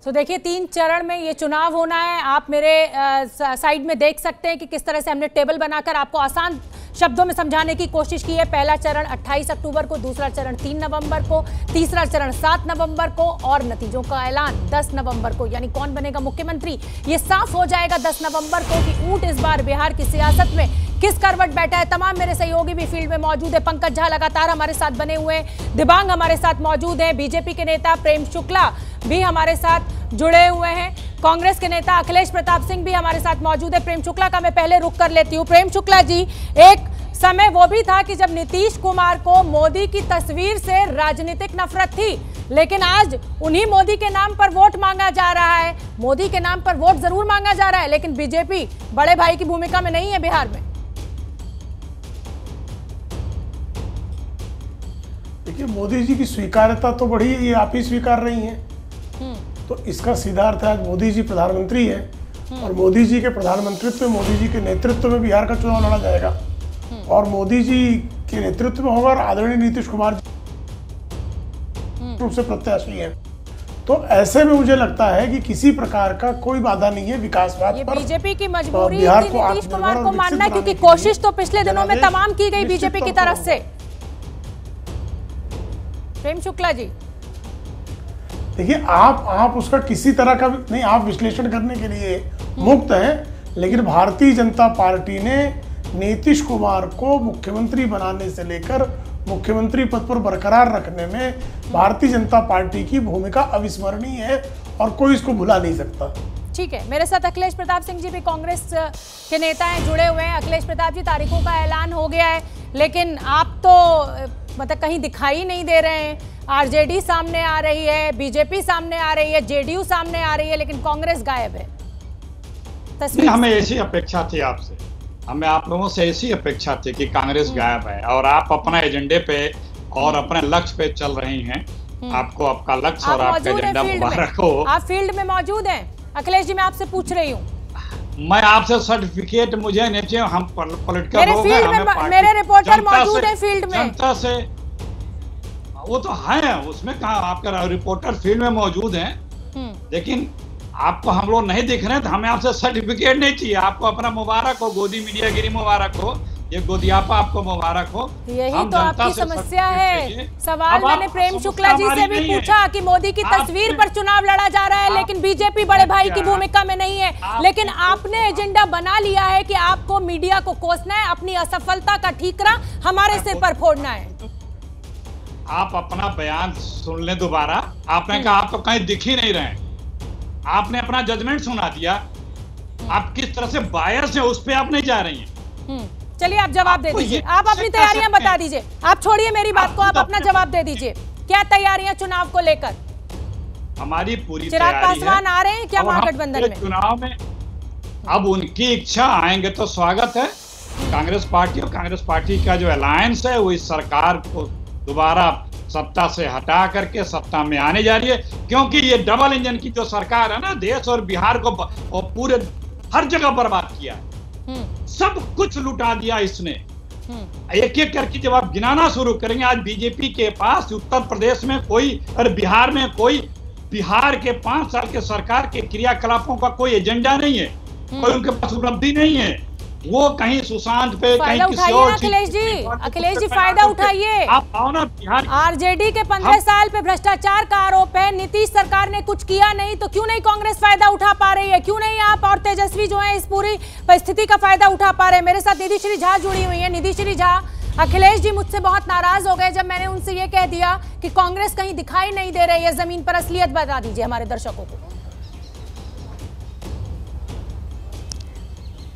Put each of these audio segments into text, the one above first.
तो देखिए 3 चरण में ये चुनाव होना है। आप मेरे साइड में देख सकते हैं कि किस तरह से हमने टेबल बनाकर आपको आसान शब्दों में समझाने की कोशिश की है। पहला चरण 28 अक्टूबर को, दूसरा चरण 3 नवंबर को, तीसरा चरण 7 नवंबर को और नतीजों का ऐलान 10 नवंबर को। यानी कौन बनेगा मुख्यमंत्री ये साफ हो जाएगा 10 नवंबर को कि ऊंट इस बार बिहार की सियासत में किस करवट बैठा है। तमाम मेरे सहयोगी भी फील्ड में मौजूद है। पंकज झा लगातार हमारे साथ बने हुए हैं, दिबांग हमारे साथ मौजूद हैं, बीजेपी के नेता प्रेम शुक्ला भी हमारे साथ जुड़े हुए हैं, कांग्रेस के नेता अखिलेश प्रताप सिंह भी हमारे साथ मौजूद है। प्रेम शुक्ला का मैं पहले रुख कर लेती हूँ। प्रेम शुक्ला जी, एक समय वो भी था कि जब नीतीश कुमार को मोदी की तस्वीर से राजनीतिक नफरत थी, लेकिन आज उन्हीं मोदी के नाम पर वोट मांगा जा रहा है। मोदी के नाम पर वोट जरूर मांगा जा रहा है, लेकिन बीजेपी बड़े भाई की भूमिका में नहीं है बिहार में। देखिए, मोदी जी की स्वीकार्यता तो बढ़ी है, ये आप ही स्वीकार रही हैं। तो इसका सीधा अर्थ है आज मोदी जी प्रधानमंत्री है और मोदी जी के प्रधानमंत्रित्व में, मोदी जी के नेतृत्व में बिहार का चुनाव लड़ा जाएगा और मोदी जी के नेतृत्व में होगा और आदरणीय नीतीश कुमार रूप से प्रत्याशी हैं। तो ऐसे में मुझे लगता है कि किसी प्रकार का कोई बाधा नहीं है विकासवाद पर। बीजेपी की मजबूरी है नीतीश कुमार को मानना, क्योंकि कोशिश तो पिछले दिनों में तमाम की गई बीजेपी की तरफ से। प्रेम शुक्ला जी, देखिए, आप उसका किसी तरह का नहीं, आप विश्लेषण करने के लिए मुक्त हैं, लेकिन भारतीय जनता पार्टी ने नीतीश कुमार को मुख्यमंत्री बनाने से लेकर मुख्यमंत्री पद पर बरकरार रखने में भारतीय जनता पार्टी की भूमिका अविस्मरणीय है और कोई इसको भुला नहीं सकता। ठीक है, मेरे साथ अखिलेश प्रताप सिंह जी भी कांग्रेस के नेता हैं, जुड़े हुए हैं। अखिलेश प्रताप जी, तारीखों का ऐलान हो गया है, लेकिन आप तो मतलब कहीं दिखाई नहीं दे रहे हैं। आरजेडी सामने आ रही है, बीजेपी सामने आ रही है, जेडीयू सामने आ रही है, लेकिन कांग्रेस गायब है। नहीं, हमें ऐसी अपेक्षा थी आपसे, हमें आप लोगों से ऐसी अपेक्षा थी कि कांग्रेस गायब है और आप अपना एजेंडे पे और अपने लक्ष्य पे चल रही हैं। आपको आपका लक्ष्य और आपका एजेंडा मुबारक हो। आप फील्ड में मौजूद हैं। अखिलेश जी, मैं आपसे पूछ रही हूँ, मैं आपसे सर्टिफिकेट मुझे नहीं चाहिए, हम पॉलिटिकल लोग हैं, मेरे रिपोर्टर मौजूद है फील्ड में। जनता से वो तो है, उसमें कहा आपका रिपोर्टर फील्ड में मौजूद हैं, लेकिन आपको हम लोग नहीं दिख रहे हैं, तो हमें आपसे सर्टिफिकेट नहीं चाहिए। आपको अपना मुबारक हो, गोदी मीडिया गिरी मुबारक हो, ये गोदियापा आपको मुबारक हो। यही तो आपकी समस्या है। सवाल मैंने प्रेम शुक्ला जी से भी पूछा कि मोदी की तस्वीर पर चुनाव लड़ा जा रहा है, लेकिन बीजेपी बड़े भाई की भूमिका में नहीं है। लेकिन आपने एजेंडा बना लिया है कि आपको मीडिया को कोसना है, अपनी असफलता का ठीकरा हमारे सिर पर फोड़ना है। आप अपना बयान सुन लें दोबारा। आपने कहा आप तो कहीं दिख ही नहीं रहे, आपने अपना जजमेंट सुना दिया। आप किस तरह से बायर्स हैं उस पे आप नहीं जा रही हैं। चलिए, आप जवाब दे दीजिए, आप अपनी तैयारियां बता दीजिए। आप छोड़िए मेरी बात को, आप अपना जवाब दे दीजिए। क्या तैयारियां चुनाव को लेकर? हमारी पूरी चिराग पासवान आ रहे हैं क्या महागठबंधन में? चुनाव में अब उनकी इच्छा, आएंगे तो स्वागत है। कांग्रेस पार्टी और कांग्रेस पार्टी का जो अलायंस है वो इस सरकार को दोबारा सत्ता से हटा करके सत्ता में आने जा रही है, क्योंकि ये डबल इंजन की जो सरकार है ना, देश और बिहार को और पूरे हर जगह बर्बाद किया, सब कुछ लुटा दिया इसने। एक एक करके जब आप गिनाना शुरू करेंगे, आज बीजेपी के पास उत्तर प्रदेश में कोई और बिहार में कोई, बिहार के 5 साल के सरकार के क्रियाकलापों का कोई एजेंडा नहीं है, कोई उनके पास उपलब्धि नहीं है। वो कहीं सुशांत पे, कहीं किसी और चीज। अखिलेश जी फायदा उठाइए। आप आओ ना बिहार। आरजेडी के 15 साल पे भ्रष्टाचार का आरोप है, नीतीश सरकार ने कुछ किया नहीं, तो क्यों नहीं कांग्रेस फायदा उठा पा रही है? क्यों नहीं आप और तेजस्वी जो है इस पूरी परिस्थिति का फायदा उठा पा रहे हैं? मेरे साथ निधि श्री झा जुड़ी हुई है। निधि श्री झा, अखिलेश जी मुझसे बहुत नाराज हो गए जब मैंने उनसे ये कह दिया कि कांग्रेस कहीं दिखाई नहीं दे रही है जमीन पर। असलियत बता दीजिए हमारे दर्शकों को।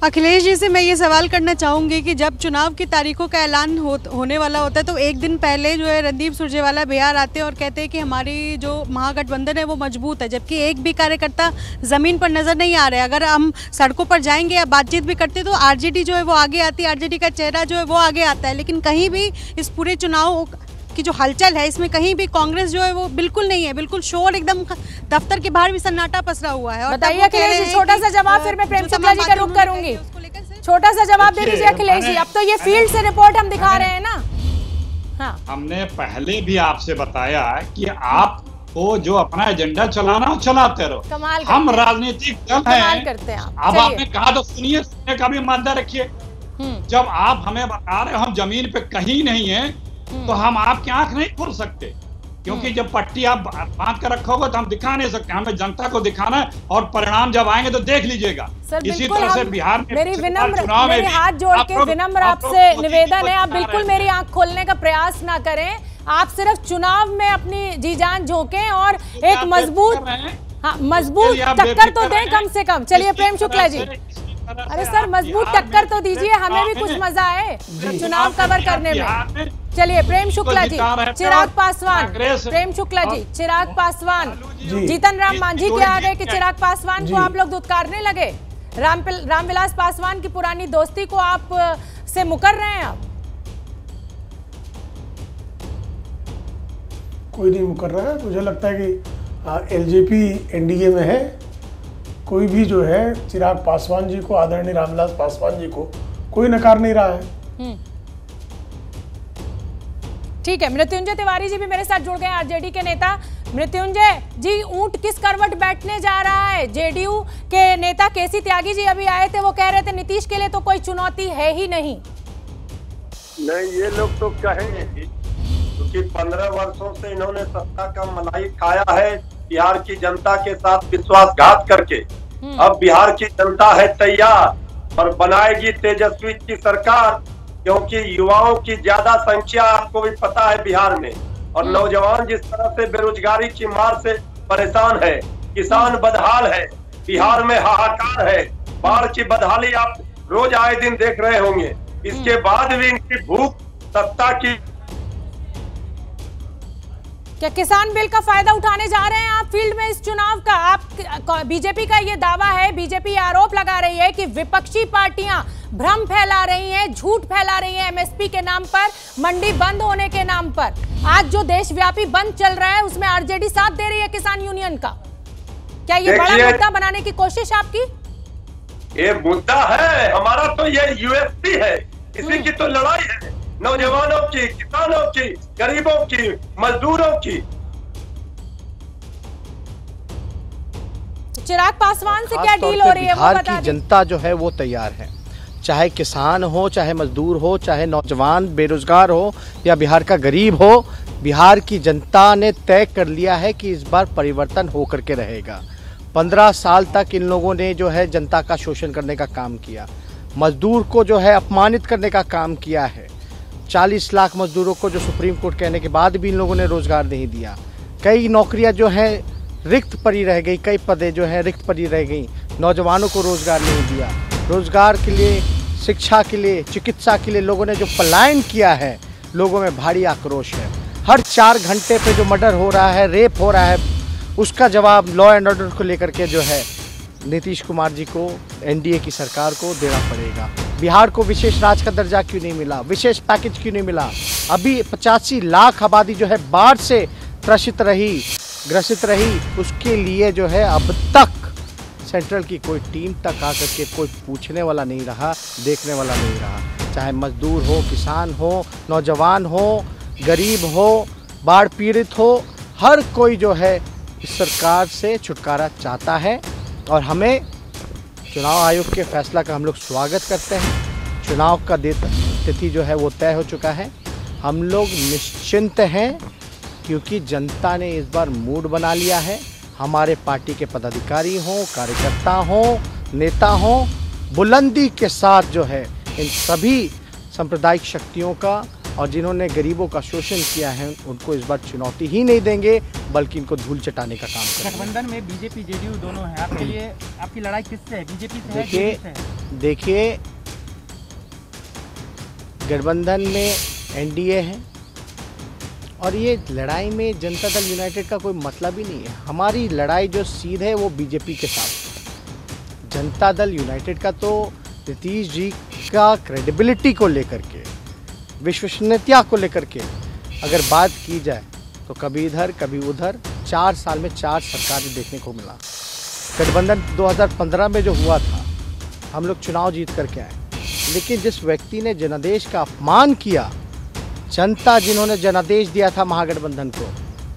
अखिलेश जी से मैं ये सवाल करना चाहूँगी कि जब चुनाव की तारीखों का ऐलान होने वाला होता है, तो एक दिन पहले जो है रणदीप सुरजेवाला बिहार आते हैं और कहते हैं कि हमारी जो महागठबंधन है वो मजबूत है, जबकि एक भी कार्यकर्ता ज़मीन पर नज़र नहीं आ रहा है। अगर हम सड़कों पर जाएंगे या बातचीत भी करते तो आरजेडी जो है वो आगे आती है, आरजेडी का चेहरा जो है वो आगे आता है, लेकिन कहीं भी इस पूरे चुनाव की जो हलचल है इसमें कहीं भी कांग्रेस जो है वो बिल्कुल नहीं है। बिल्कुल शोर, एकदम दफ्तर के बाहर भी सन्नाटा पसरा हुआ है। और बताइए अखिलेश जी, छोटा सा जवाब, फिर मैं प्रेम शुक्ला जी का रुख करूंगी। छोटा सा जवाब दे दीजिए अखिलेश जी। अब तो ये फील्ड से रिपोर्ट हम दिखा रहे हैं ना। हाँ, हमने पहले भी आपसे बताया कि आप वो जो अपना एजेंडा चलाना हो चलाते रहो। कमाल हम राजनीतिक दल कमाल करते हैं आप। अब चलिए। आपने कहा तो सुनिए, सुनने का भी मादा रखिए। जब आप हमें बता रहे हो हम जमीन पे कहीं नहीं है, तो हम आपकी आंख नहीं खोल सकते, क्योंकि जब पट्टी आप बांध कर रखोगे तो हम दिखा नहीं सकते। हमें जनता को दिखाना है, और परिणाम जब आएंगे तो देख लीजिएगा। इसी तरह से बिहार में मेरी हाथ जोड़ के विनम्र आपसे निवेदन है, आप बिल्कुल मेरी आंख खोलने का प्रयास ना करें। आप सिर्फ चुनाव में अपनी जी जान झोंकें और एक मजबूत टक्कर तो दें कम से कम। चलिए प्रेम शुक्ला जी, अरे सर मजबूत टक्कर तो दीजिए, हमें भी कुछ मजा आए चुनाव कवर करने में। चलिए प्रेम शुक्ला जी, चिराग पासवान, प्रेम शुक्ला जी, चिराग पासवान, जीतन राम मांझी के आ गए कि चिराग पासवान को आप लोग दुत्कारने लगे। रामविलास पासवान की पुरानी दोस्ती को आप से मुकर रहे हैं आप? कोई नहीं मुकर रहा है। मुझे लगता है कि एलजेपी एनडीए में है। कोई भी जो है चिराग पासवान जी को, आदरणीय रामविलास पासवान जी को कोई नकार नहीं रहा है। ठीक है, मृत्युंजय तिवारी जी भी मेरे साथ जुड़ गए, आरजेडी के नेता। मृत्युंजय जी, ऊंट किस करवट बैठने जा रहा है? जेडीयू के नेता केसी त्यागी जी अभी आए थे, वो कह रहे थे नीतीश के लिए तो कोई चुनौती है ही नहीं। नहीं, ये लोग तो कहेंगे, क्योंकि 15 वर्षों से इन्होंने सत्ता का मलाई खाया है बिहार की जनता के साथ विश्वासघात करके। अब बिहार की जनता है तैयार और बनाएगी तेजस्वी की सरकार, क्योंकि युवाओं की ज्यादा संख्या आपको भी पता है बिहार में, और नौजवान जिस तरह से बेरोजगारी की मार से परेशान है, किसान बदहाल है, बिहार में हाहाकार है, बाढ़ की बदहाली आप रोज आए दिन देख रहे होंगे। इसके बाद भी इनकी भूख सत्ता की। क्या किसान बिल का फायदा उठाने जा रहे हैं आप फील्ड में इस चुनाव का? आप बीजेपी का ये दावा है, बीजेपी आरोप लगा रही है कि विपक्षी पार्टियां भ्रम फैला रही हैं, झूठ फैला रही हैं एमएसपी के नाम पर, मंडी बंद होने के नाम पर। आज जो देशव्यापी बंद चल रहा है उसमें आरजेडी साथ दे रही है किसान यूनियन का। क्या ये बड़ा मुद्दा बनाने की कोशिश आपकी? ये मुद्दा है हमारा, तो ये यूएसपी है, इसी की तो लड़ाई है, नौजवानों की, किसानों की, गरीबों की, मजदूरों की। चिराग पासवान से क्या डील हो रही है? बिहार की जनता जो है वो तैयार है, चाहे किसान हो, चाहे मजदूर हो, चाहे नौजवान बेरोजगार हो या बिहार का गरीब हो। बिहार की जनता ने तय कर लिया है कि इस बार परिवर्तन होकर के रहेगा। 15 साल तक इन लोगों ने जो है जनता का शोषण करने का काम किया, मजदूर को जो है अपमानित करने का काम किया है। 40 लाख मजदूरों को जो सुप्रीम कोर्ट कहने के बाद भी इन लोगों ने रोजगार नहीं दिया। कई नौकरियां जो हैं रिक्त पड़ी रह गई, कई पदें जो हैं रिक्त पड़ी रह गई। नौजवानों को रोजगार नहीं दिया। रोजगार के लिए, शिक्षा के लिए, चिकित्सा के लिए लोगों ने जो पलायन किया है, लोगों में भारी आक्रोश है। हर 4 घंटे पे जो मर्डर हो रहा है, रेप हो रहा है, उसका जवाब लॉ एंड ऑर्डर को लेकर के जो है नीतीश कुमार जी को, एनडीए की सरकार को देना पड़ेगा। बिहार को विशेष राज्य का दर्जा क्यों नहीं मिला? विशेष पैकेज क्यों नहीं मिला? अभी 85 लाख आबादी जो है बाढ़ से ग्रसित रही, उसके लिए जो है अब तक सेंट्रल की कोई टीम तक आकर के कोई पूछने वाला नहीं रहा, देखने वाला नहीं रहा। चाहे मजदूर हो, किसान हो, नौजवान हो, गरीब हो, बाढ़ पीड़ित हो, हर कोई जो है इस सरकार से छुटकारा चाहता है। और हमें चुनाव आयोग के फैसला का हम लोग स्वागत करते हैं। चुनाव का तिथि जो है वो तय हो चुका है। हम लोग निश्चिंत हैं, क्योंकि जनता ने इस बार मूड बना लिया है। हमारे पार्टी के पदाधिकारी हों, कार्यकर्ता हों, नेता हों, बुलंदी के साथ जो है इन सभी सांप्रदायिक शक्तियों का और जिन्होंने गरीबों का शोषण किया है, उनको इस बार चुनौती ही नहीं देंगे, बल्कि इनको धूल चटाने का काम करेंगे। गठबंधन में बीजेपी जेडीयू दोनों हैं, आपके लिए आपकी लड़ाई किससे है? बीजेपी से है? देखिए, गठबंधन में एनडीए है और ये लड़ाई में जनता दल यूनाइटेड का कोई मतलब ही नहीं है। हमारी लड़ाई जो सीधे है वो बीजेपी के साथ। जनता दल यूनाइटेड का तो नीतीश जी का क्रेडिबिलिटी को लेकर के, विश्वसनीयता को लेकर के अगर बात की जाए तो कभी इधर कभी उधर 4 साल में 4 सरकारें देखने को मिला। गठबंधन 2015 में जो हुआ था, हम लोग चुनाव जीत करके आए, लेकिन जिस व्यक्ति ने जनादेश का अपमान किया, जनता जिन्होंने जनादेश दिया था महागठबंधन को,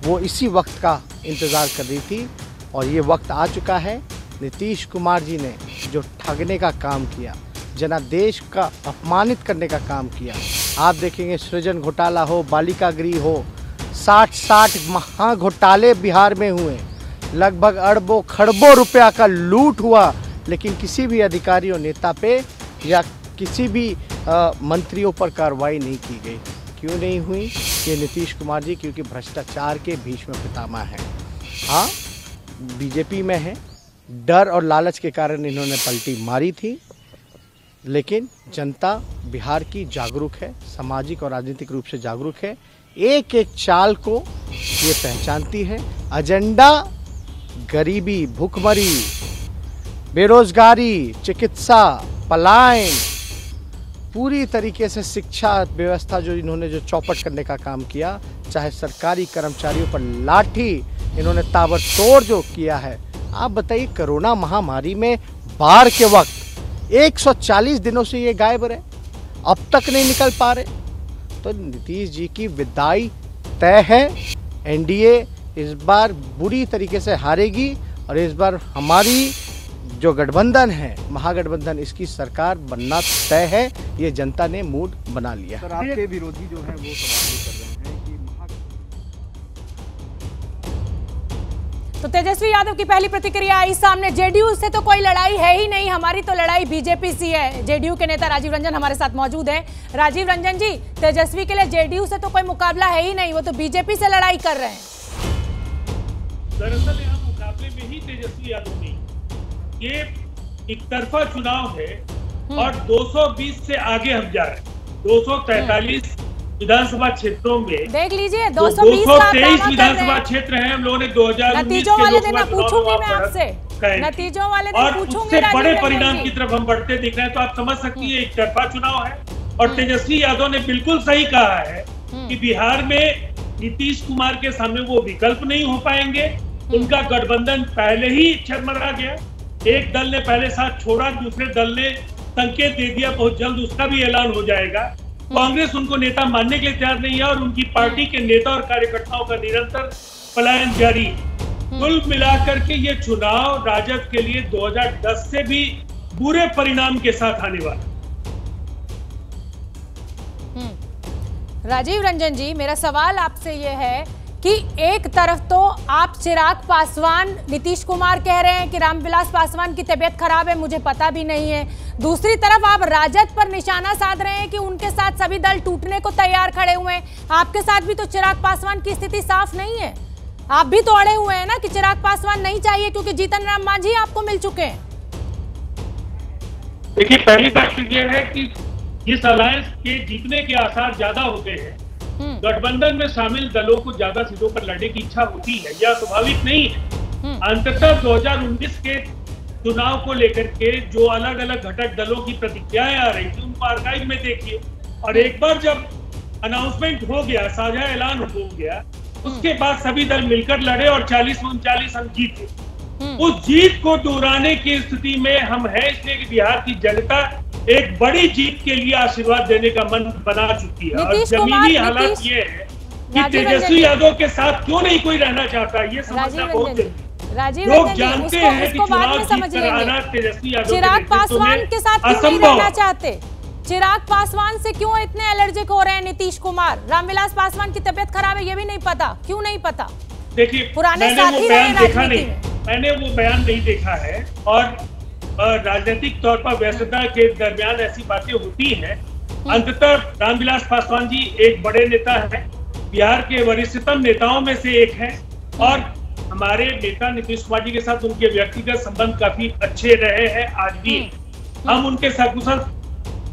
वो इसी वक्त का इंतज़ार कर रही थी और ये वक्त आ चुका है। नीतीश कुमार जी ने जो ठगने का काम किया, जनादेश का अपमानित करने का काम किया, आप देखेंगे सृजन घोटाला हो, बालिका गृह हो, 60 महा घोटाले बिहार में हुए, लगभग अरबों खरबों रुपया का लूट हुआ, लेकिन किसी भी अधिकारी और नेता पे या किसी भी मंत्रियों पर कार्रवाई नहीं की गई। क्यों नहीं हुई? ये नीतीश कुमार जी क्योंकि भ्रष्टाचार के भीष्म पितामह हैं। हाँ, बीजेपी में है, डर और लालच के कारण इन्होंने पलटी मारी थी, लेकिन जनता बिहार की जागरूक है, सामाजिक और राजनीतिक रूप से जागरूक है, एक एक चाल को ये पहचानती है। एजेंडा गरीबी, भूखमरी, बेरोजगारी, चिकित्सा, पलायन, पूरी तरीके से शिक्षा व्यवस्था जो इन्होंने जो चौपट करने का काम किया, चाहे सरकारी कर्मचारियों पर लाठी इन्होंने ताबड़तोड़ जो किया है। आप बताइए, कोरोना महामारी में बाढ़ के वक्त 140 दिनों से ये गायब रहे, अब तक नहीं निकल पा रहे। तो नीतीश जी की विदाई तय है। एनडीए इस बार बुरी तरीके से हारेगी और इस बार हमारी जो गठबंधन है, महागठबंधन, इसकी सरकार बनना तय है। ये जनता ने मूड बना लिया। सर, आपके विरोधी जो है वो सवाल कर रहे हैं कि तो तेजस्वी यादव की पहली प्रतिक्रिया आई सामने। जेडीयू से तो कोई लड़ाई है ही नहीं, हमारी तो लड़ाई बीजेपी से है। जेडीयू के नेता राजीव रंजन हमारे साथ मौजूद हैं। राजीव रंजन जी, तेजस्वी के लिए जेडीयू से तो कोई मुकाबला है ही नहीं, वो तो बीजेपी से लड़ाई कर रहे हैं। दरअसल यहाँ मुकाबले में ही तेजस्वी यादव नहीं, ये एक तरफा चुनाव है और 220 से आगे हम जा रहे हैं। 243 विधानसभा क्षेत्रों में देख लीजिए, 223 विधानसभा क्षेत्र हैं। हम लोगों ने 2019 नतीजों वाले दिन पूछूंगी मैं आपसे, नतीजों वाले दिन और पूछूंगी, उससे बड़े परिणाम की तरफ हम बढ़ते दिख रहे हैं। तो आप समझ सकती है, एक तरफा चुनाव है। और तेजस्वी यादव ने बिल्कुल सही कहा है कि बिहार में नीतीश कुमार के सामने वो विकल्प नहीं हो पाएंगे। उनका गठबंधन पहले ही चरमरा गया। एक दल ने पहले साथ छोड़ा, दूसरे दल ने संकेत दे दिया बहुत जल्द उसका भी ऐलान हो जाएगा। कांग्रेस उनको नेता मानने के लिए तैयार नहीं है और उनकी पार्टी के नेता और कार्यकर्ताओं का निरंतर पलायन जारी। कुल मिलाकर के ये चुनाव राजद के लिए 2010 से भी बुरे परिणाम के साथ आने वाला। राजीव रंजन जी, मेरा सवाल आपसे ये है कि एक तरफ तो आप चिराग पासवान, नीतीश कुमार कह रहे हैं कि रामविलास पासवान की तबीयत खराब है, मुझे पता भी नहीं है। दूसरी तरफ आप राजद पर निशाना साध रहे हैं कि उनके साथ सभी दल टूटने को तैयार खड़े हुए हैं। आपके साथ भी तो चिराग पासवान की स्थिति साफ नहीं है, आप भी तो अड़े हुए हैं ना कि चिराग पासवान नहीं चाहिए क्योंकि जीतन राम मांझी आपको मिल चुके हैं। देखिए, पहली बात तो यह है कि इस अलायंस के जीतने के आसार ज्यादा होते हैं। गठबंधन में शामिल दलों को ज्यादा सीटों पर लड़ने की इच्छा होती है, यह स्वाभाविक नहीं है। अंततः 2019 के चुनाव को लेकर के जो अलग अलग घटक दलों की प्रतिक्रियाएं आ रही थी, उनको आर्काइव में देखिए। और एक बार जब अनाउंसमेंट हो गया, साझा ऐलान हो गया, उसके बाद सभी दल मिलकर लड़े और 40 में 39 हम जीते। उस जीत को दोहराने की स्थिति में हम हैं, इसलिए कि बिहार की जनता एक बड़ी जीत के लिए आशीर्वाद देने का मन बना चुकी है। और जमीनी हालात ये है कि तेजस्वी यादव के साथ क्यों नहीं कोई रहना चाहता, ये समझना बहुत जरूरी है। लोग जानते हैं कि चुनाव जीत कर आना तेजस्वी यादव चिराग पासवान के साथ क्यों नहीं रहना चाहते? चिराग पासवान से क्यों इतने एलर्जिक हो रहे हैं नीतीश कुमार? रामविलास पासवान की तबीयत खराब है, ये भी नहीं पता, क्यों नहीं पता? देखिए, पुराने मैंने वो बयान देखा नहीं, मैंने वो बयान नहीं देखा है। और राजनीतिक तौर पर व्यस्तता के दरमियान ऐसी बातें होती हैं। अंततः रामविलास पासवान जी एक बड़े नेता हैं, बिहार के वरिष्ठतम नेताओं में से एक हैं और हमारे नेता नीतीश कुमार जी के साथ उनके व्यक्तिगत संबंध काफी अच्छे रहे हैं, आज भी। हम उनके सकुशल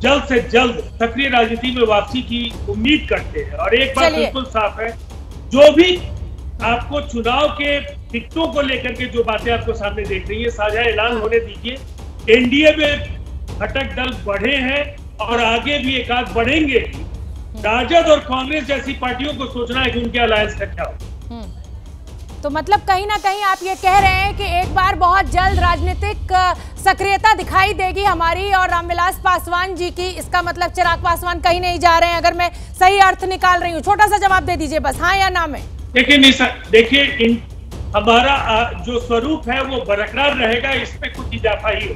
जल्द से जल्द सक्रिय राजनीति में वापसी की उम्मीद करते हैं। और एक बात बिल्कुल साफ है, जो भी आपको चुनाव के टिकटों को लेकर के जो बातें आपको सामने देख रही है, साझा ऐलान होने दीजिए। एनडीए में घटक दल बढ़े हैं और आगे भी एक आध बढ़ेंगे। राजद और कांग्रेस जैसी पार्टियों को सोचना है कि उनके अलायंस का क्या हो। तो मतलब कहीं ना कहीं आप ये कह रहे हैं कि एक बार बहुत जल्द राजनीतिक सक्रियता दिखाई देगी हमारी और रामविलास पासवान जी की। इसका मतलब चिराग पासवान कहीं नहीं जा रहे हैं, अगर मैं सही अर्थ निकाल रही हूँ। छोटा सा जवाब दे दीजिए बस, हाँ या ना में। देखिए हमारा जो स्वरूप है वो बरकरार रहेगा, इसमें कुछ इजाफा ही हो।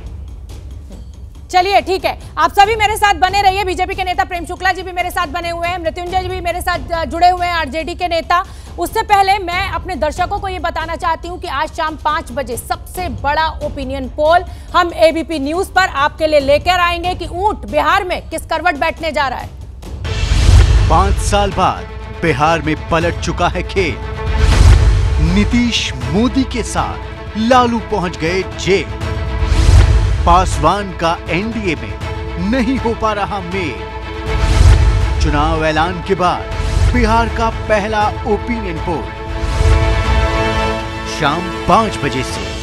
चलिए ठीक है, आप सभी मेरे साथ बने रहिए। बीजेपी के नेता प्रेम शुक्ला जी भी मेरे साथ बने हुए हैं, मृत्युंजय जी भी मेरे साथ जुड़े हुए हैं, आरजेडी के नेता। उससे पहले मैं अपने दर्शकों को ये बताना चाहती हूँ कि आज शाम 5 बजे सबसे बड़ा ओपिनियन पोल हम एबीपी न्यूज पर आपके लिए लेकर आएंगे कि ऊंट बिहार में किस करवट बैठने जा रहा है। 5 साल बाद बिहार में पलट चुका है खेल। नीतीश मोदी के साथ लालू पहुंच गए जेल। पासवान का एनडीए में नहीं हो पा रहा मेल। चुनाव ऐलान के बाद बिहार का पहला ओपिनियन पोल शाम 5 बजे से।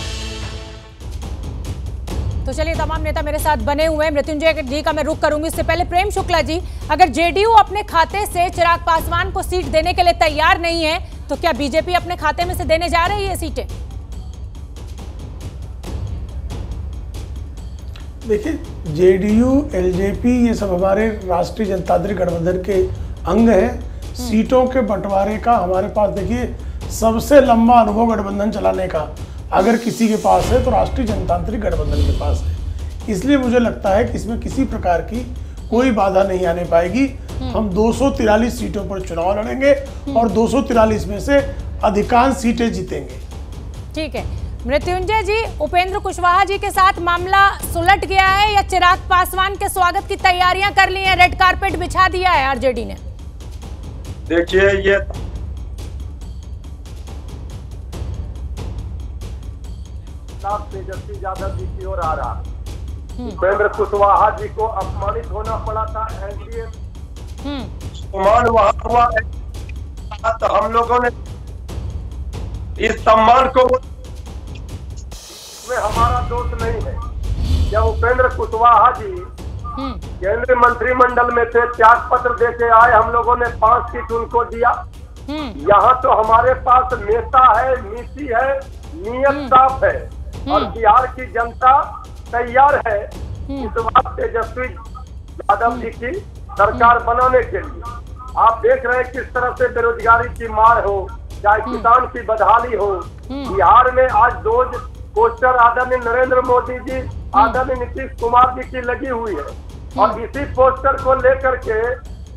तो चलिए, तमाम नेता मेरे साथ बने हुए हैं। मृत्युंजय जी का मैं रुख करूंगी, इससे पहले प्रेम शुक्ला जी, अगर जेडीयू अपने खाते से चिराग पासवान को सीट देने के लिए तैयार नहीं है तो क्या बीजेपी अपने खाते में से देने जा रही है सीटें? देखिए, जेडीयू, एलजेपी ये सब हमारे राष्ट्रीय जनतांत्रिक गठबंधन के अंग हैं। सीटों के बंटवारे का हमारे पास देखिए सबसे लंबा अनुभव गठबंधन चलाने का अगर किसी के पास है तो राष्ट्रीय जनतांत्रिक गठबंधन के पास है। इसलिए मुझे लगता है कि इसमें किसी प्रकार की कोई बाधा नहीं आने पाएगी। हम 243 सीटों पर चुनाव लड़ेंगे और 243 में से अधिकांश सीटें जीतेंगे। ठीक है मृत्युंजय जी, उपेंद्र कुशवाहा जी के साथ मामला सुलट गया है या चिराग पासवान के स्वागत की तैयारियां कर ली हैं, रेड कारपेट बिछा दिया है आरजेडी ने? देखिए, ये तेजस्वी यादव जी की ओर आ रहा। उपेंद्र कुशवाहा जी को अपमानित होना पड़ा था एनडीए, सम्मान वहां हुआ है, तो हम लोगों ने इस सम्मान को, इसमें हमारा दोष नहीं है। जब उपेंद्र कुशवाहा जी केंद्रीय मंत्रिमंडल में थे, त्याग पत्र देके आए, हम लोगों ने 5 सीट उनको दिया। यहाँ तो हमारे पास नेता है, नीति है, नियत साफ है और बिहार की जनता तैयार है इस बात तेजस्वी यादव जी की सरकार बनाने के लिए। आप देख रहे हैं किस तरह से बेरोजगारी की मार हो, चाहे किसान की बदहाली हो। बिहार में आज 2 पोस्टर आदरणीय नरेंद्र मोदी जी, आदरणीय नीतीश कुमार जी की लगी हुई है और इसी पोस्टर को लेकर के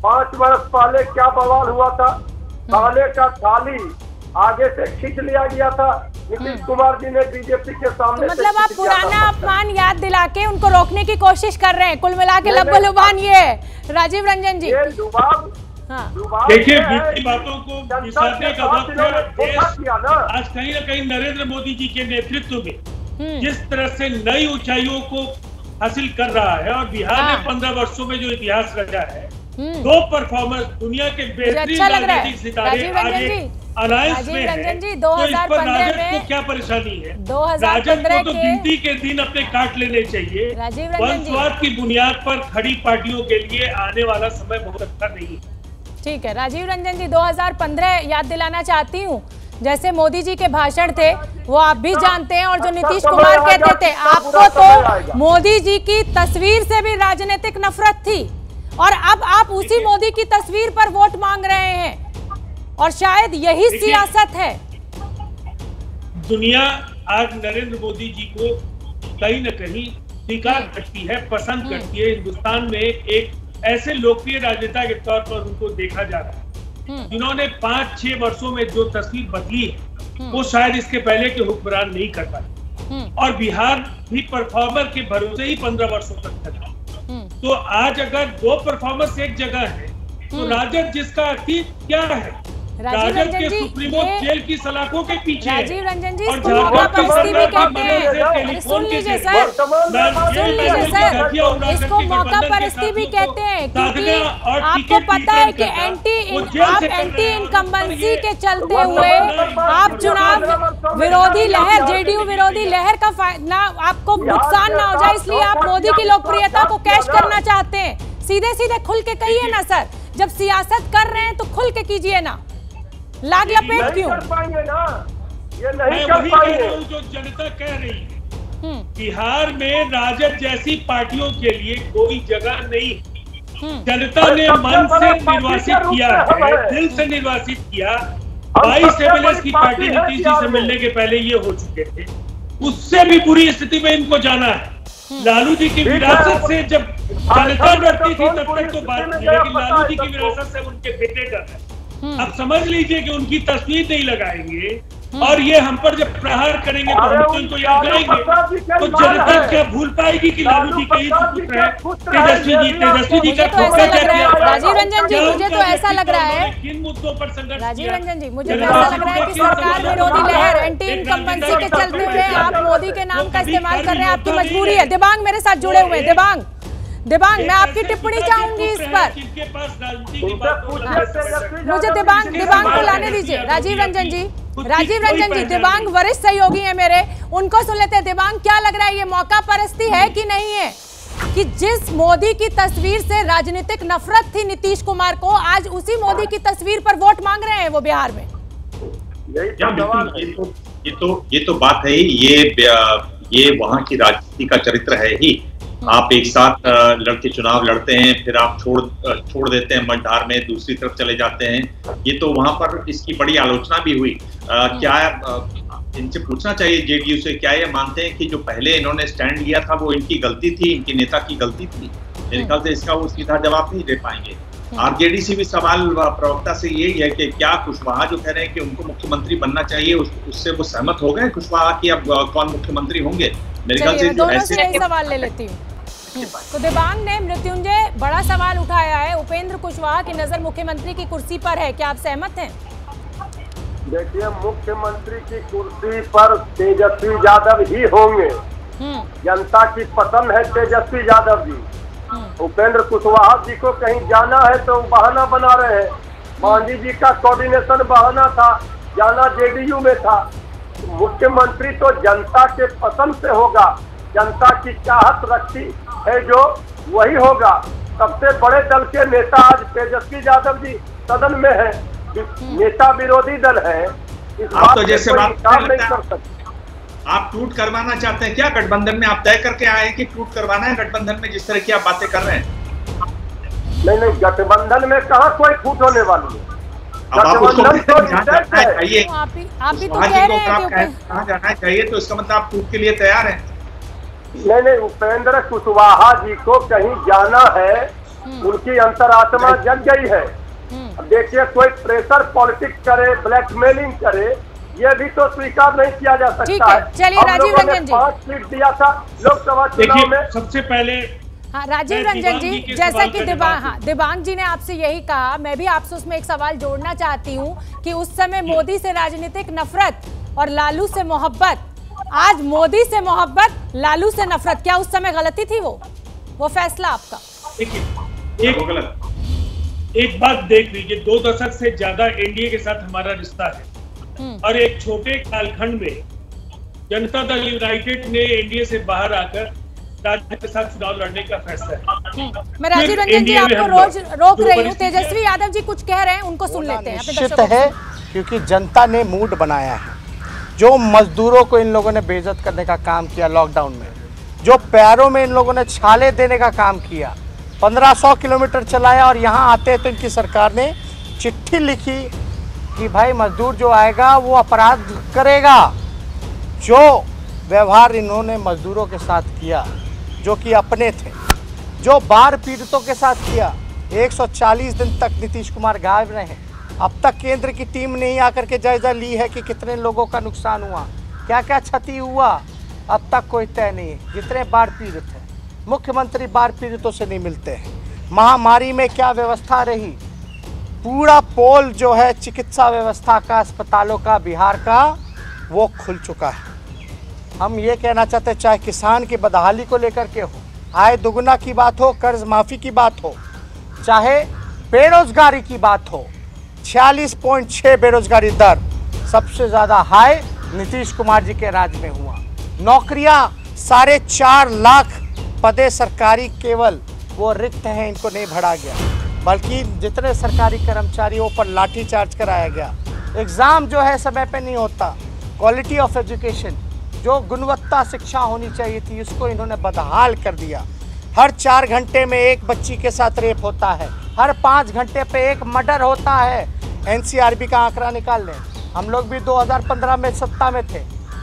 5 वर्ष पहले क्या बवाल हुआ था। काले का थाली आगे से खींच लिया गया था, नीतीश कुमार जी ने बीजेपी के सामने। तो मतलब आप पुराना अपमान याद दिला के उनको रोकने की कोशिश कर रहे हैं, कुल मिला के लबो-लुबान ये है। राजीव रंजन जी, देखिए, बीती बातों को विसरने का वक्त है। देश आज कहीं न कहीं नरेंद्र मोदी जी के नेतृत्व में जिस तरह से नई ऊंचाइयों को हासिल कर रहा है और बिहार ने 15 वर्षों में जो इतिहास रचा है, 2 परफॉर्मर्स दुनिया के बेहतरीन राजनीतिक सितारे आगे अलायंस में हैं, तो इस पर राजद को क्या परेशानी है? राजद को तो गिनती के दिन अपने काट लेने चाहिए। वंशवाद की बुनियाद पर खड़ी पार्टियों के लिए आने वाला समय बहुत अच्छा नहीं है। ठीक है राजीव रंजन जी, 2015 याद दिलाना चाहती हूँ, जैसे मोदी जी के भाषण थे वो आप भी जानते हैं, और जो नीतीश कुमार कहते थे, आपको तो मोदी जी की तस्वीर से भी राजनीतिक नफरत थी और अब आप उसी मोदी की तस्वीर पर वोट मांग रहे हैं और शायद यही सियासत है। दुनिया आज नरेंद्र मोदी जी को कहीं न कहीं स्वीकार करती है, पसंद करती है। हिंदुस्तान में एक ऐसे लोकप्रिय राजनेता के तौर पर उनको देखा जा रहा है, जिन्होंने 5-6 वर्षों में जो तस्वीर बदली है वो शायद इसके पहले के हुक्मरान नहीं कर पाए। और बिहार भी परफॉर्मर के भरोसे ही 15 वर्षों तक चला। तो आज अगर 2 परफॉर्मर्स एक जगह है तो राजद जिसका अतीत क्या है, राजद के सुप्रीमो जेल की सलाखों के पीछे है। राजीव रंजन जी, इसको मौका परस्ती भी कहते हैं। सुन लीजिए सर, इसको मौका परस्ती भी कहते हैं, क्योंकि आपको पता है कि एंटी इनकम्बेंसी के चलते हुए आप चुनाव विरोधी लहर, जेडीयू विरोधी लहर का ना आपको नुकसान ना हो जाए, इसलिए आप मोदी की लोकप्रियता को कैश करना चाहते हैं। सीधे सीधे खुल के कहिए ना सर, जब सियासत कर रहे हैं तो खुल के कीजिए ना, लाग लपेट क्यों? कर पाएंगे ना, ये नहीं मैं कर वही पाएंगे। कह रहा हूं जो जनता कह रही है। बिहार में राजद जैसी पार्टियों के लिए कोई जगह नहीं। जनता ने मन से निर्वाचित किया है, दिल से निर्वाचित किया। 22 एमएलए की पार्टी नीतीश जी से मिलने के पहले ये हो चुके थे। उससे भी बुरी स्थिति में इनको जाना है। लालू जी की विरासत से जब जनता डरती थी तब तक तो बात नहीं, लेकिन लालू जी की विरासत से उनके बेटे डर है। अब समझ लीजिए कि उनकी तस्वीर नहीं लगाएंगे और ये हम पर जब प्रहार करेंगे तो हम तो इनको याद करेंगे, तो जनता क्या भूल पाएगी कि लालू जी कई सुपुत्र है, तेजस्वी जी का धोखा क्या किया। राजीव रंजन जी, मुझे तो ऐसा लग रहा है, किन मुद्दों पर संघर्ष, राजीव रंजन जी, मुझे तो ऐसा लग रहा है कि सरकार विरोधी लहर, एंटी इनकम्बेंसी के चलते हुए आप मोदी के नाम का इस्तेमाल कर रहे हैं, आपकी मजबूरी है। दिबांग मेरे साथ जुड़े हुए हैं। दिबांग, मैं आपकी टिप्पणी चाहूंगी इस पर। मुझे दिबांग को लाने दीजिए। राजीव रंजन जी, दिबांग वरिष्ठ सहयोगी हैं मेरे, उनको सुन लेते हैं। दिबांग, क्या लग रहा है, ये मौका परस्ती है कि नहीं है कि जिस मोदी की तस्वीर से राजनीतिक नफरत थी नीतीश कुमार को, आज उसी मोदी की तस्वीर पर वोट मांग रहे हैं वो बिहार में? ये तो बात है ही, ये वहां की राजनीति का चरित्र है ही। आप एक साथ लड़के चुनाव लड़ते हैं, फिर आप छोड़ देते हैं मझधार में, दूसरी तरफ चले जाते हैं। ये तो वहां पर इसकी बड़ी आलोचना भी हुई। क्या इनसे पूछना चाहिए जेडीयू से, क्या ये मानते हैं कि जो पहले इन्होंने स्टैंड लिया था वो इनकी गलती थी, इनके नेता की गलती थी? मेरे ख्याल से इसका वो सीधा जवाब नहीं दे पाएंगे। आरजेडी से भी सवाल प्रवक्ता से यही है कि क्या कुशवाहा जो कह रहे हैं कि उनको मुख्यमंत्री बनना चाहिए, उससे वो सहमत हो गए कुशवाहा की अब कौन मुख्यमंत्री होंगे? मेरे ख्याल से दोनों से यही सवाल ले लेती हूँ। तो दिबांग ने मृत्युंजय बड़ा सवाल उठाया है, उपेंद्र कुशवाहा की नजर मुख्यमंत्री की कुर्सी पर है, क्या आप सहमत हैं? देखिए, मुख्यमंत्री की कुर्सी पर तेजस्वी यादव ही होंगे। जनता की पसंद है तेजस्वी यादव जी। उपेंद्र कुशवाहा जी को कहीं जाना है तो बहाना बना रहे हैं। गांधी जी का कोऑर्डिनेशन बहाना था, जाना जेडीयू में था। मुख्यमंत्री तो जनता के पसंद से होगा, जनता की चाहत रखती है जो वही होगा। सबसे बड़े दल के नेता आज तेजस्वी यादव जी सदन में है, नेता विरोधी दल है। इस बात तो जैसे बात नहीं कर सकते। आप टूट करवाना चाहते हैं क्या गठबंधन में? आप तय करके आए हैं कि टूट करवाना है गठबंधन में, जिस तरह की आप बातें कर रहे हैं? नहीं, गठबंधन में कहाँ कोई फूट होने वाली है। गठबंधन तो जाना चाहिए, आप भी तो कह रहे हैं कि कहाँ जाना चाहिए, तो इसका मतलब आप टूट के लिए तैयार हैं? नहीं, उपेंद्र कुशवाहा जी को कहीं जाना है, उनकी अंतरात्मा जग गई है। देखिए, कोई प्रेशर पॉलिटिक्स करे, ब्लैकमेलिंग करे, ये भी तो स्वीकार नहीं किया जा सकता है। चलिए राजीव रंजन जी, 5 सीट दिया था लोकसभा चुनाव में। सबसे पहले राजीव रंजन जी, जैसा कि दिबांग जी ने आपसे यही कहा, मैं भी आपसे उसमें एक सवाल जोड़ना चाहती हूँ कि उस समय मोदी से राजनीतिक नफरत और लालू से मोहब्बत, आज मोदी से मोहब्बत, लालू से नफरत, क्या उस समय गलती थी वो फैसला आपका? एक बात देख लीजिए, 2 दशक से ज्यादा एनडीए के साथ हमारा रिश्ता है और एक छोटे कालखंड में जनता दल यूनाइटेड ने एनडीए से बाहर आकर राज्य के साथ चुनाव लड़ने का फैसला है। मैं राजीव रंजन जी आपको रोज रोक रही हूँ, तेजस्वी यादव जी कुछ कह रहे हैं, उनको सुन लेते हैं। निश्चित है, क्योंकि जनता ने मूड बनाया है। जो मजदूरों को इन लोगों ने बेइज्जत करने का काम किया लॉकडाउन में, जो पैरों में इन लोगों ने छाले देने का काम किया, 1500 किलोमीटर चलाया, और यहाँ आते तो इनकी सरकार ने चिट्ठी लिखी कि भाई मजदूर जो आएगा वो अपराध करेगा। जो व्यवहार इन्होंने मजदूरों के साथ किया, जो कि अपने थे, जो बाढ़ पीड़ितों के साथ किया, 140 दिन तक नीतीश कुमार गायब रहे। अब तक केंद्र की टीम ने ही आकर के जायजा ली है कि कितने लोगों का नुकसान हुआ, क्या क्या क्षति हुआ, अब तक कोई तय नहीं है। जितने बाढ़ पीड़ित हैं, मुख्यमंत्री बाढ़ पीड़ितों से नहीं मिलते हैं। महामारी में क्या व्यवस्था रही, पूरा पोल जो है चिकित्सा व्यवस्था का, अस्पतालों का, बिहार का, वो खुल चुका है। हम ये कहना चाहते हैं, चाहे किसान की बदहाली को लेकर के हो, आय दुगुना की बात हो, कर्ज माफ़ी की बात हो, चाहे बेरोजगारी की बात हो, 46.6 बेरोजगारी दर सबसे ज़्यादा हाई नीतीश कुमार जी के राज में हुआ। नौकरियां 4.5 लाख पदे सरकारी केवल वो रिक्त हैं, इनको नहीं भरा गया, बल्कि जितने सरकारी कर्मचारियों पर लाठी चार्ज कराया गया। एग्ज़ाम जो है समय पे नहीं होता। क्वालिटी ऑफ एजुकेशन, जो गुणवत्ता शिक्षा होनी चाहिए थी, उसको इन्होंने बदहाल कर दिया। हर 4 घंटे में एक बच्ची के साथ रेप होता है, हर 5 घंटे पे एक मर्डर होता है। एनसीआरबी का आंकड़ा निकाल लें। हम लोग भी 2015 में सत्ता में थे,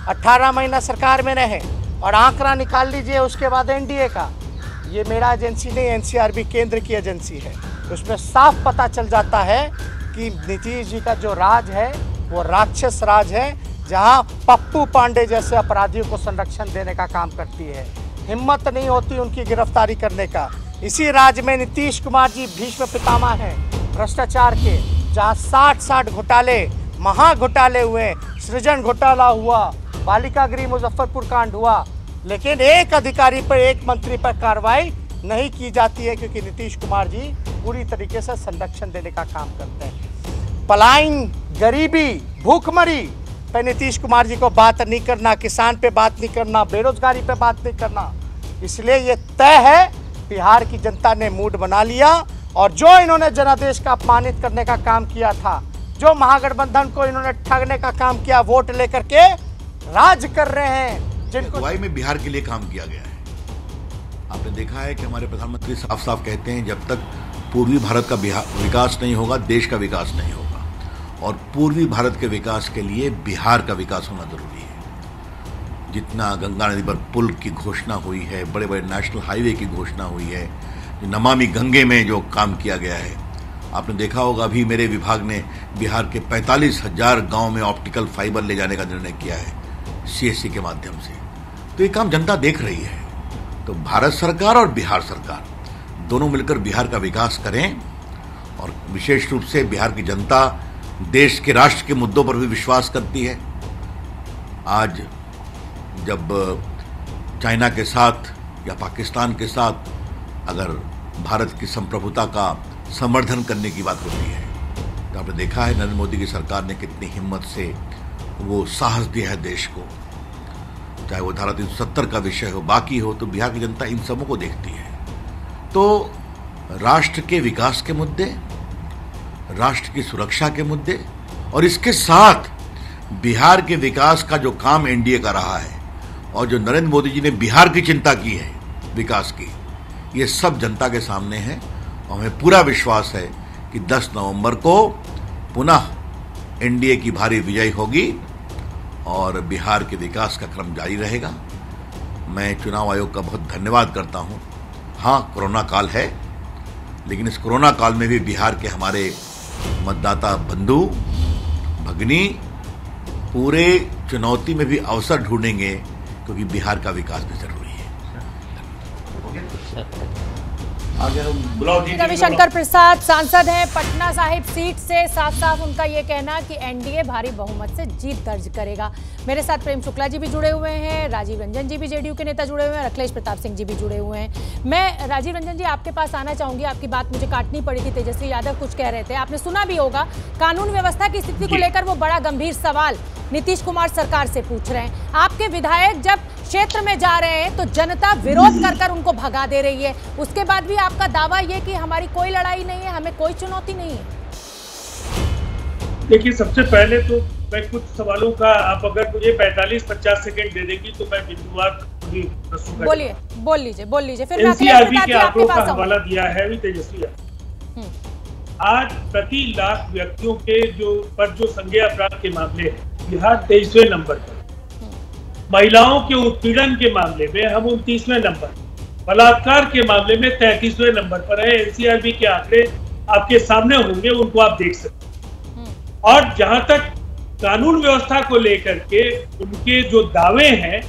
18 महीना सरकार में रहे, और आंकड़ा निकाल लीजिए उसके बाद एनडीए का। ये मेरा एजेंसी नहीं, एनसीआरबी केंद्र की एजेंसी है। उसमें साफ पता चल जाता है कि नीतीश जी का जो राज है वो राक्षस राज है, जहां पप्पू पांडे जैसे अपराधियों को संरक्षण देने का काम करती है। हिम्मत नहीं होती उनकी गिरफ्तारी करने का। इसी राज्य में नीतीश कुमार जी भीष्म पितामह हैं भ्रष्टाचार के, जहां 60 घोटाले, महा घोटाले हुए, सृजन घोटाला हुआ, बालिका गृह मुजफ्फरपुर कांड हुआ, लेकिन एक अधिकारी पर, एक मंत्री पर कार्रवाई नहीं की जाती है, क्योंकि नीतीश कुमार जी पूरी तरीके से संरक्षण देने का काम करते हैं। पलायन, गरीबी, भूखमरी पे नीतीश कुमार जी को बात नहीं करना, किसान पे बात नहीं करना, बेरोजगारी पे बात नहीं करना। इसलिए ये तय है, बिहार की जनता ने मूड बना लिया, और जो इन्होंने जनादेश का अपमानित करने का काम किया था, जो महागठबंधन को इन्होंने ठगने का काम किया, वोट लेकर के राज कर रहे हैं, जिनको अगुवाई में बिहार के लिए काम किया गया है। आपने देखा है कि हमारे प्रधानमंत्री साफ साफ कहते हैं, जब तक पूर्वी भारत का विकास नहीं होगा, देश का विकास नहीं होगा। और पूर्वी भारत के विकास के लिए बिहार का विकास होना जरूरी है। जितना गंगा नदी पर पुल की घोषणा हुई है, बड़े बड़े नेशनल हाईवे की घोषणा हुई है, नमामि गंगे में जो काम किया गया है, आपने देखा होगा। अभी मेरे विभाग ने बिहार के 45,000 गांव में ऑप्टिकल फाइबर ले जाने का निर्णय किया है सीएससी के माध्यम से। तो ये काम जनता देख रही है। तो भारत सरकार और बिहार सरकार दोनों मिलकर बिहार का विकास करें, और विशेष रूप से बिहार की जनता देश के राष्ट्र के मुद्दों पर भी विश्वास करती है। आज जब चाइना के साथ या पाकिस्तान के साथ अगर भारत की संप्रभुता का समर्थन करने की बात होती है, तो आपने देखा है नरेंद्र मोदी की सरकार ने कितनी हिम्मत से वो साहस दिया है देश को। चाहे वो धारा 370 का विषय हो, बाकी हो, तो बिहार की जनता इन सबों को देखती है। तो राष्ट्र के विकास के मुद्दे, राष्ट्र की सुरक्षा के मुद्दे, और इसके साथ बिहार के विकास का जो काम एनडीए का रहा है, और जो नरेंद्र मोदी जी ने बिहार की चिंता की है विकास की, ये सब जनता के सामने है। और हमें पूरा विश्वास है कि 10 नवंबर को पुनः एनडीए की भारी विजय होगी और बिहार के विकास का क्रम जारी रहेगा। मैं चुनाव आयोग का बहुत धन्यवाद करता हूं। हाँ, कोरोना काल है, लेकिन इस कोरोना काल में भी बिहार के हमारे मतदाता बंधु भगिनी पूरे चुनौती में भी अवसर ढूंढेंगे, क्योंकि बिहार का विकास भी जरूरी है। रविशंकर प्रसाद सांसद हैं पटना साहिब सीट से, साफ साफ उनका ये कहना कि एनडीए भारी बहुमत से जीत दर्ज करेगा। मेरे साथ प्रेम शुक्ला जी भी जुड़े हुए हैं, राजीव रंजन जी भी जेडीयू के नेता जुड़े हुए हैं, अखिलेश प्रताप सिंह जी भी जुड़े हुए हैं। मैं राजीव रंजन जी आपके पास आना चाहूंगी। आपकी बात मुझे काटनी पड़ी थी, तेजस्वी यादव कुछ कह रहे थे, आपने सुना भी होगा। कानून व्यवस्था की स्थिति को लेकर वो बड़ा गंभीर सवाल नीतीश कुमार सरकार से पूछ रहे हैं। आपके विधायक जब क्षेत्र में जा रहे हैं तो जनता विरोध कर उनको भगा दे रही है, उसके बाद भी आपका दावा ये कि हमारी कोई लड़ाई नहीं है, हमें कोई चुनौती नहीं है। देखिए, सबसे पहले तो मैं कुछ सवालों का, आप अगर मुझे 45-50 सेकंड दे देंगी तो मैं बिंदुवार बोल लीजिए फिर एनसीआरबी के आंकड़ों का हवाला दिया है अभी तेजस्वी। आज प्रति लाख व्यक्तियों के जो संज्ञेय अपराध के मामले हैं, बिहार 23वें नंबर पर। महिलाओं के उत्पीड़न के मामले में हम 29वें नंबर, बलात्कार के मामले में 33वें नंबर पर है। एनसीआरबी के आंकड़े आपके सामने होंगे, उनको आप देख सकते हैं। और जहां तक कानून व्यवस्था को लेकर के उनके जो दावे हैं,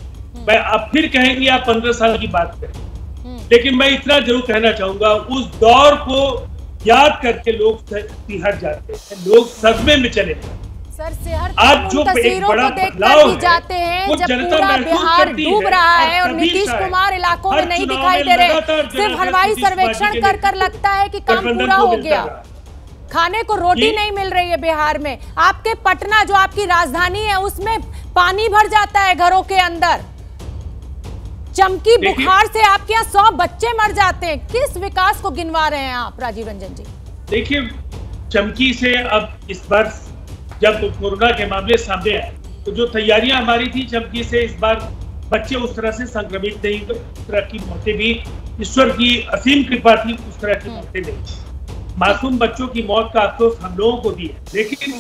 मैं अब फिर कहेंगे आप 15 साल की बात करें, लेकिन मैं इतना जरूर कहना चाहूंगा, उस दौर को याद करके लोग सिहर जाते हैं, लोग सदमे में चले जाते हैं। आज जो एक बड़ा बदलाव जाते हैं, जब पूरा बिहार डूब रहा है और नीतीश कुमार इलाकों में नहीं दिखाई दे रहे, सिर्फ हलवाई सर्वेक्षण कर लगता है कि काम पूरा हो गया। खाने को रोटी नहीं मिल रही है बिहार में। आपके पटना जो आपकी राजधानी है उसमें पानी भर जाता है घरों के अंदर। चमकी बुखार से आपके यहाँ 100 बच्चे मर जाते हैं। किस विकास को गिनवा रहे हैं आप राजीव रंजन जी? देखिए, चमकी से अब इस बार जब कोरोना के मामले सामने आए तो जो तैयारियां हमारी थी चमकी से, इस बार बच्चे उस तरह से संक्रमित नहीं हुए, उस तरह की मौतें भी ईश्वर की असीम कृपा थी, उस तरह की मौतें नहीं। मासूम बच्चों की मौत का अफसोस हम लोगों को भी है, लेकिन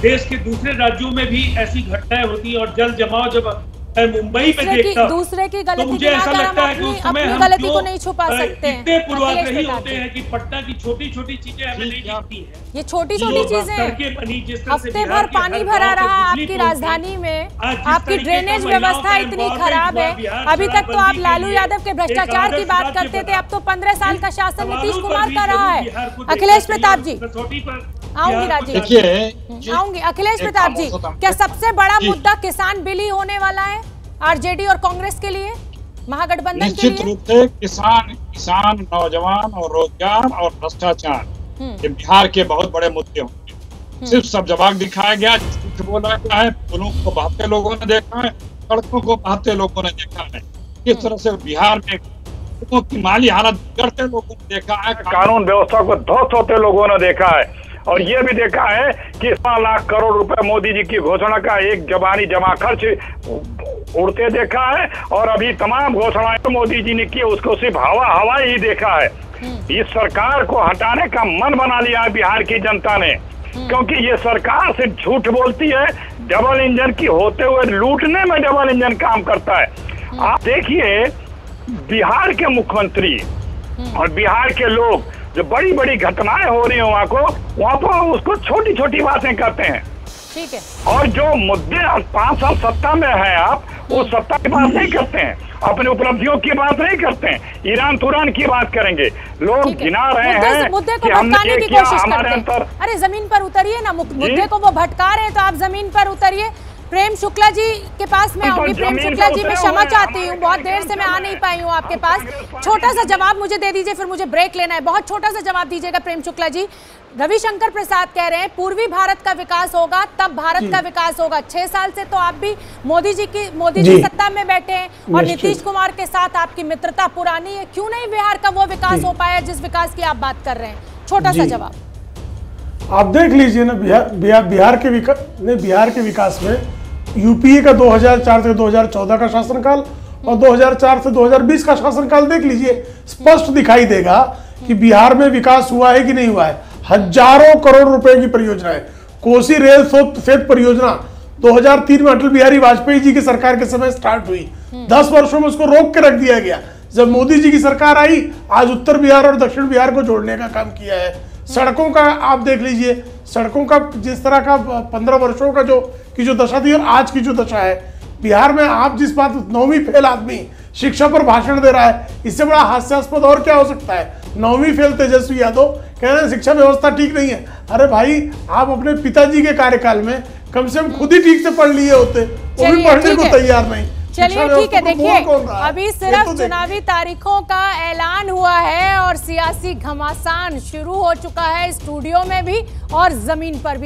देश के दूसरे राज्यों में भी ऐसी घटनाएं होती हैं और जल जमाव जब मुंबई में देखता दूसरे की गलती तो मुझे ऐसा लगता है कि उस समय हम गलती को नहीं छुपा सकते हैं। इतने पूर्वाग्रही होते हैं कि पटना की छोटी छोटी चीजें हमें नहीं दिखती है। ये छोटी छोटी चीजें, हफ्ते भर पानी भरा रहा आपकी राजधानी में, आपकी ड्रेनेज व्यवस्था इतनी खराब है। अभी तक तो आप लालू यादव के भ्रष्टाचार की बात करते थे, अब तो 15 साल का शासन नीतीश कुमार का रहा है। अखिलेश प्रताप जी, आऊंगी राजीव, आऊंगी। अखिलेश प्रताप जी, क्या सबसे बड़ा मुद्दा किसान बिल ही होने वाला है आरजेडी और कांग्रेस के लिए, महागठबंधन के लिए? निश्चित रूप से किसान, नौजवान और रोजगार और भ्रष्टाचार ये बिहार के बहुत बड़े मुद्दे होंगे। सिर्फ सब जवाब दिखाया गया, झूठ बोला गया है, पुलों को बहाते लोगों ने देखा है, सड़कों को बहाते लोगों ने देखा है, किस तरह से बिहार में की माली हालत बिगड़ते लोगों ने देखा है, कानून व्यवस्था को ध्वस्त होते लोगों ने देखा है, और ये भी देखा है कि 100 लाख करोड़ रुपए मोदी जी की घोषणा का एक जबानी जमा खर्च उड़ते देखा है, और अभी तमाम घोषणाएं तो मोदी जी ने की उसको सिर्फ हवा ही देखा है। इस सरकार को हटाने का मन बना लिया है बिहार की जनता ने, क्योंकि ये सरकार सिर्फ झूठ बोलती है, डबल इंजन की होते हुए लूटने में डबल इंजन काम करता है। आप देखिए बिहार के मुख्यमंत्री और बिहार के लोग, जो बड़ी बड़ी घटनाएं हो रही हैं वहाँ पर उसको छोटी छोटी बातें करते हैं। ठीक है। और जो मुद्दे 5 साल सत्ता में है आप, उस सत्ता की बात नहीं करते हैं, अपने उपलब्धियों की बात नहीं करते हैं, ईरान तुरान की बात करेंगे। लोग गिना रहे हैं मुद्दे को भटकाने की कोशिश करते हैं। अरे जमीन पर उतरिए ना, मुद्दे को वो भटका रहे हैं तो आप जमीन पर उतरिए। प्रेम शुक्ला जी के पास मैं आऊंगी। प्रेम शुक्ला जी, मैं क्षमा चाहती हूँ, बहुत देर से मैं आ नहीं पाई हूँ आपके पास। छोटा सा जवाब मुझे दे दीजिए, फिर मुझे ब्रेक लेना है। बहुत छोटा सा जवाब दीजिएगा प्रेम शुक्ला जी। रविशंकर प्रसाद कह रहे हैं पूर्वी भारत का विकास होगा तब भारत का विकास होगा। 6 साल से तो आप भी मोदी जी सत्ता में बैठे हैं और नीतीश कुमार के साथ आपकी मित्रता पुरानी है, क्यों नहीं बिहार का वो विकास हो पाया जिस विकास की आप बात कर रहे हैं? छोटा सा जवाब। आप देख लीजिए ना, बिहार के विकास में यूपीए का 2004 से 2014 का शासनकाल और 2004 से 2020 का शासनकाल देख लीजिए, स्पष्ट दिखाई देगा कि बिहार में विकास हुआ है कि नहीं हुआ है। हजारों करोड़ रुपए की परियोजनाएं, कोसी रेल सेतु परियोजना 2003 में अटल बिहारी वाजपेयी जी की सरकार के समय स्टार्ट हुई, 10 वर्षों में उसको रोक के रख दिया गया। जब मोदी जी की सरकार आई, आज उत्तर बिहार और दक्षिण बिहार को जोड़ने का काम किया है। सड़कों का आप देख लीजिए, सड़कों का जिस तरह का 15 वर्षों का जो दशा थी और आज की जो दशा है बिहार में, आप जिस बात 9वीं फेल आदमी शिक्षा पर भाषण दे रहा है, इससे बड़ा हास्यास्पद और क्या हो सकता है? 9वीं फेल तेजस्वी यादव कह रहे हैं शिक्षा व्यवस्था ठीक नहीं है। अरे भाई, आप अपने पिताजी के कार्यकाल में कम से कम खुद ही ठीक से पढ़ लिए होते, वो भी पढ़ने को तैयार नहीं। चलिए ठीक है, देखिए अभी सिर्फ चुनावी तारीखों का ऐलान हुआ है और सियासी घमासान शुरू हो चुका है, स्टूडियो में भी और जमीन पर भी।